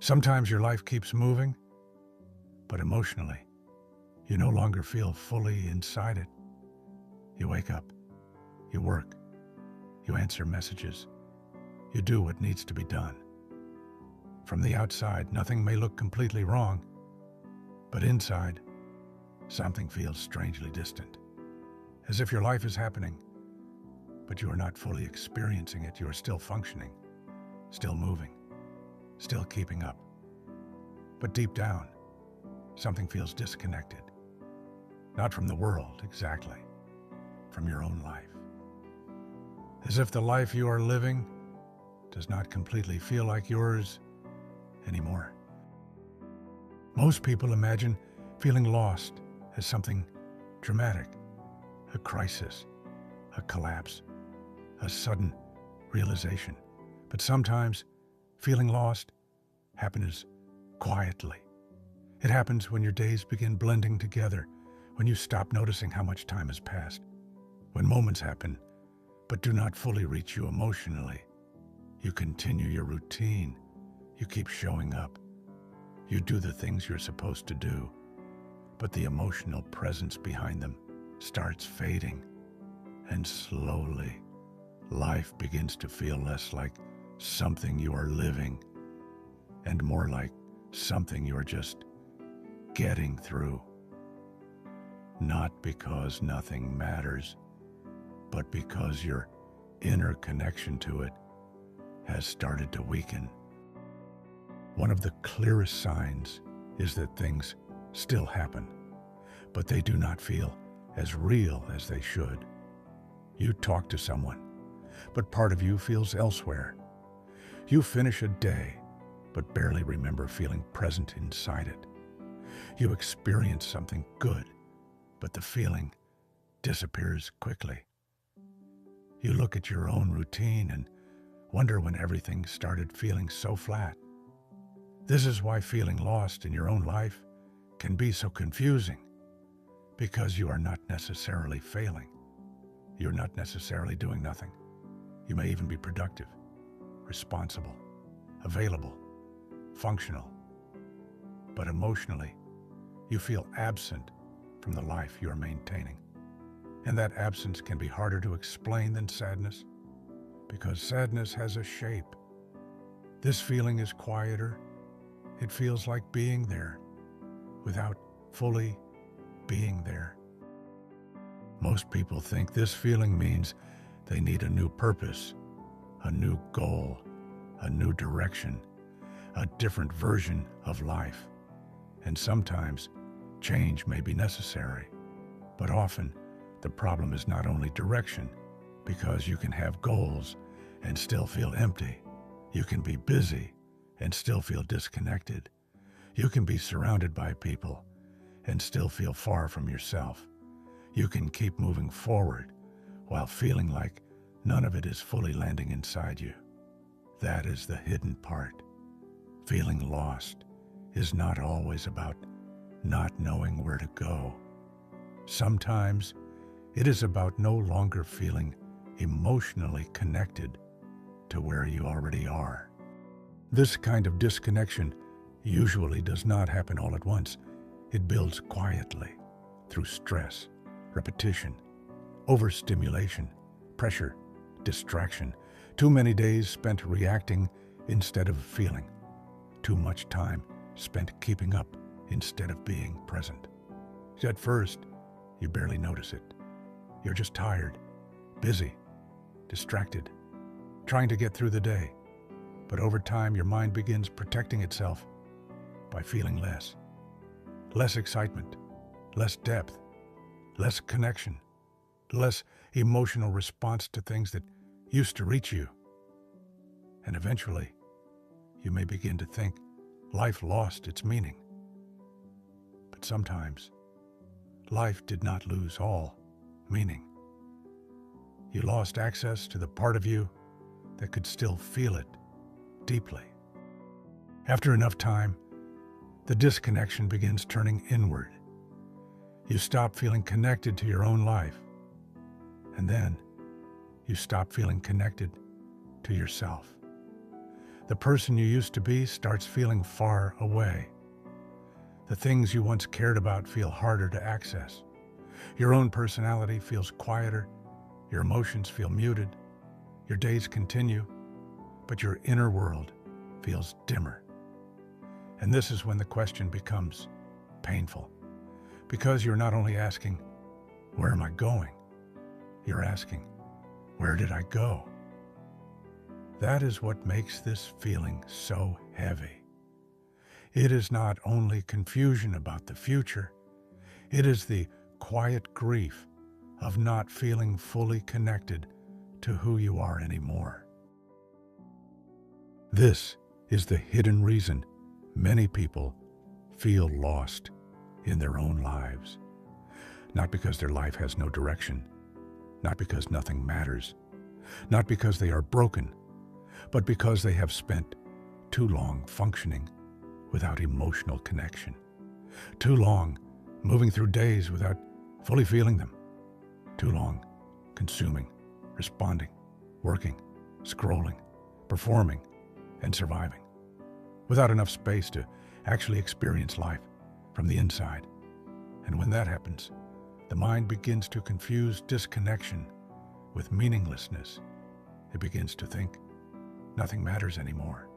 Sometimes your life keeps moving, but emotionally, you no longer feel fully inside it. You wake up, you work, you answer messages, you do what needs to be done. From the outside, nothing may look completely wrong, but inside, something feels strangely distant. As if your life is happening, but you are not fully experiencing it. You are still functioning, still moving, still keeping up. But deep down, something feels disconnected. Not from the world, exactly, from your own life. As if the life you are living does not completely feel like yours anymore. Most people imagine feeling lost as something dramatic, a crisis, a collapse, a sudden realization. But sometimes feeling lost happens quietly. It happens when your days begin blending together, when you stop noticing how much time has passed, when moments happen but do not fully reach you emotionally. You continue your routine. You keep showing up. You do the things you're supposed to do, but the emotional presence behind them starts fading, and slowly, life begins to feel less like something you are living and more like something you are just getting through. Not because nothing matters, but because your inner connection to it has started to weaken. One of the clearest signs is that things still happen, but they do not feel as real as they should. You talk to someone, but part of you feels elsewhere. You finish a day, but barely remember feeling present inside it. You experience something good, but the feeling disappears quickly. You look at your own routine and wonder when everything started feeling so flat. This is why feeling lost in your own life can be so confusing, because you are not necessarily failing. You're not necessarily doing nothing. You may even be productive, responsible, available, functional. But emotionally, you feel absent from the life you are maintaining. And that absence can be harder to explain than sadness, because sadness has a shape. This feeling is quieter. It feels like being there without fully being there. Most people think this feeling means they need a new purpose, a new goal, a new direction, a different version of life. And sometimes change may be necessary, but often the problem is not only direction, because you can have goals and still feel empty. You can be busy and still feel disconnected. You can be surrounded by people and still feel far from yourself. You can keep moving forward while feeling like none of it is fully landing inside you. That is the hidden part. Feeling lost is not always about not knowing where to go. Sometimes it is about no longer feeling emotionally connected to where you already are. This kind of disconnection usually does not happen all at once. It builds quietly through stress, repetition, overstimulation, pressure, distraction, too many days spent reacting instead of feeling, too much time spent keeping up instead of being present. At first, you barely notice it. You're just tired, busy, distracted, trying to get through the day. But over time, your mind begins protecting itself by feeling less. Less excitement, less depth, less connection, less emotional response to things that used to reach you. And eventually, you may begin to think life lost its meaning. But sometimes, life did not lose all meaning. You lost access to the part of you that could still feel it deeply. After enough time, the disconnection begins turning inward. You stop feeling connected to your own life, and then you stop feeling connected to yourself. The person you used to be starts feeling far away. The things you once cared about feel harder to access. Your own personality feels quieter. Your emotions feel muted. Your days continue, but your inner world feels dimmer. And this is when the question becomes painful, because you're not only asking, where am I going? You're asking, where did I go? That is what makes this feeling so heavy. It is not only confusion about the future, it is the quiet grief of not feeling fully connected to who you are anymore. This is the hidden reason many people feel lost in their own lives. Not because their life has no direction, not because nothing matters, not because they are broken, but because they have spent too long functioning without emotional connection, too long moving through days without fully feeling them, too long consuming, responding, working, scrolling, performing, and surviving, without enough space to actually experience life from the inside. And when that happens, the mind begins to confuse disconnection with meaninglessness. It begins to think nothing matters anymore,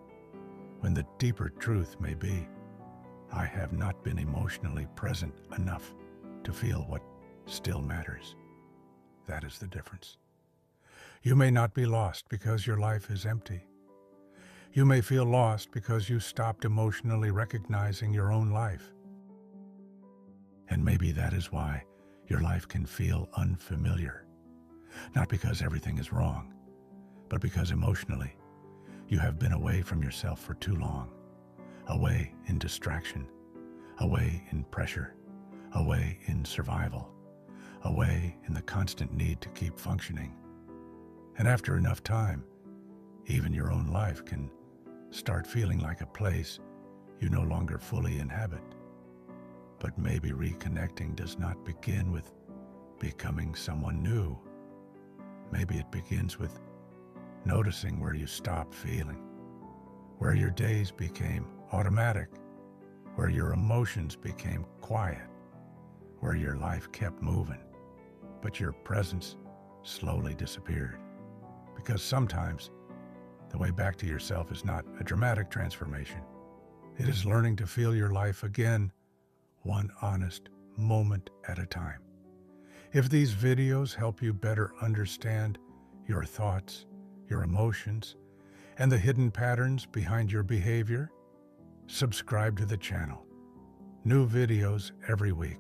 when the deeper truth may be, I have not been emotionally present enough to feel what still matters. That is the difference. You may not be lost because your life is empty. You may feel lost because you stopped emotionally recognizing your own life. And maybe that is why your life can feel unfamiliar. Not because everything is wrong, but because emotionally, you have been away from yourself for too long. Away in distraction, away in pressure, away in survival, away in the constant need to keep functioning. And after enough time, even your own life can start feeling like a place you no longer fully inhabit. But maybe reconnecting does not begin with becoming someone new. Maybe it begins with noticing where you stopped feeling, where your days became automatic, where your emotions became quiet, where your life kept moving, but your presence slowly disappeared. Because sometimes the way back to yourself is not a dramatic transformation. It is learning to feel your life again, one honest moment at a time. If these videos help you better understand your thoughts, your emotions, and the hidden patterns behind your behavior, subscribe to the channel. New videos every week.